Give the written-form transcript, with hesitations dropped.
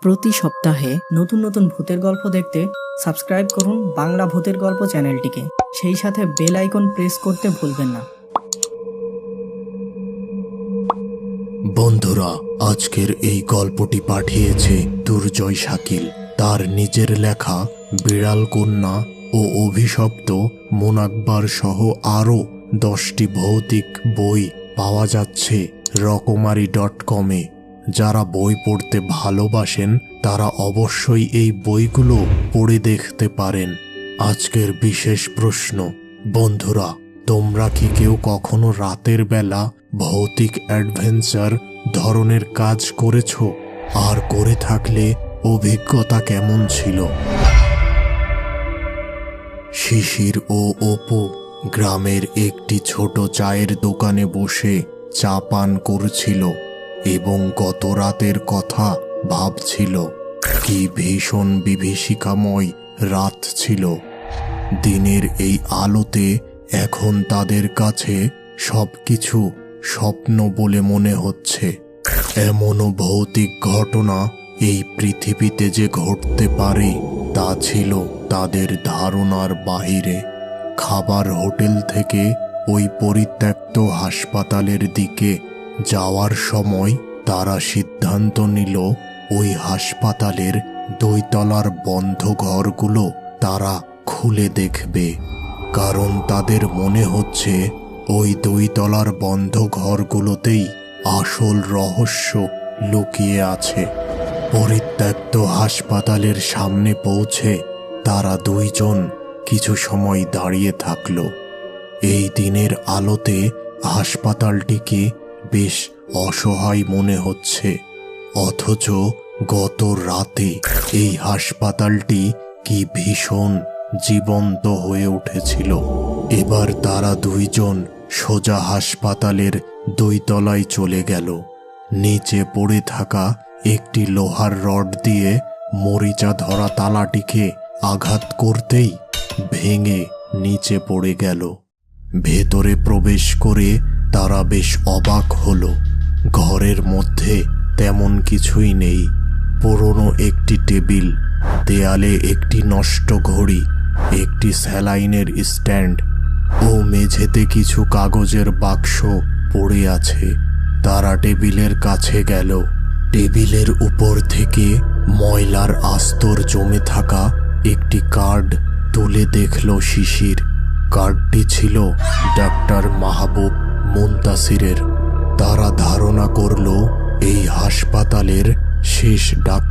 প্রতি সপ্তাহে নতুন নতুন ভূতের গল্প দেখতে সাবস্ক্রাইব করুন বাংলা ভূতের গল্প চ্যানেলটিকে। সেই সাথে বেল আইকন প্রেস করতে ভুলবেন না। বন্ধুরা, আজকের এই গল্পটি পাঠিয়েছে দুর্জয় শাকিল। তার নিজের লেখা বিড়াল কন্যা ও অভিশপ্ত মোনাকবার সহ আরও 10টি ভৌতিক বই পাওয়া যাচ্ছে রকমারি.com-এ। যারা বই পড়তে ভালোবাসেন তারা অবশ্যই এই বইগুলো পড়ে দেখতে পারেন। আজকের বিশেষ প্রশ্ন, বন্ধুরা, তোমরা কি কেউ কখনো রাতের বেলা ভৌতিক অ্যাডভেঞ্চার ধরনের কাজ করেছো? আর করে থাকলে অভিজ্ঞতা কেমন ছিল? শিশির ও অপু গ্রামের একটি ছোট চায়ের দোকানে বসে চা পান করছিল এবং গত রাতের কথা ভাবছিল। কি ভীষণ বিভীষিকাময় রাত ছিল। দিনের এই আলোতে এখন তাদের কাছে সবকিছু স্বপ্ন বলে মনে হচ্ছে। এমনও ভৌতিক ঘটনা এই পৃথিবীতে যে ঘটতে পারে তা ছিল তাদের ধারণার বাহিরে। খাবার হোটেল থেকে ওই পরিত্যক্ত হাসপাতালের দিকে যাওয়ার সময় তারা সিদ্ধান্ত নিল ওই হাসপাতালের 2 তলার বন্ধ ঘরগুলো তারা খুলে দেখবে। কারণ তাদের মনে হচ্ছে ওই 2 তলার বন্ধ ঘরগুলোতেই আসল রহস্য লুকিয়ে আছে। পরিত্যক্ত হাসপাতালের সামনে পৌঁছে তারা 2 জন কিছু সময় দাঁড়িয়ে থাকল। এই দিনের আলোতে হাসপাতালটিকে বেশ অসহায় মনে হচ্ছে, অথচ গত রাতে এই হাসপাতালটি কি ভীষণ জীবন্ত হয়ে উঠেছিল। এবার তারা 2 জন সোজা হাসপাতালের 2 তলায় চলে গেল। নিচে পড়ে থাকা একটি লোহার রড দিয়ে মরিচা ধরা তালাটিকে আঘাত করতেই ভেঙে নিচে পড়ে গেল। ভেতরে প্রবেশ করে তারা বেশ অবাক হলো। ঘরের মধ্যে তেমন কিছুই নেই। পুরনো একটি টেবিল, দেয়ালে একটি নষ্ট ঘড়ি, একটি স্যালাইনের স্ট্যান্ড ও মেঝেতে কিছু কাগজের বাক্স পড়ে আছে। তারা টেবিলের কাছে গেল। টেবিলের উপর থেকে ময়লার আস্তর জমে থাকা একটি কার্ড তুলে দেখল শিশির। কার্ডটি ছিল ডাক্তার মাহবুব মুনতাসিরের। তারা ধারণা করল এই হাসপাতালের শেষ ডাক্তার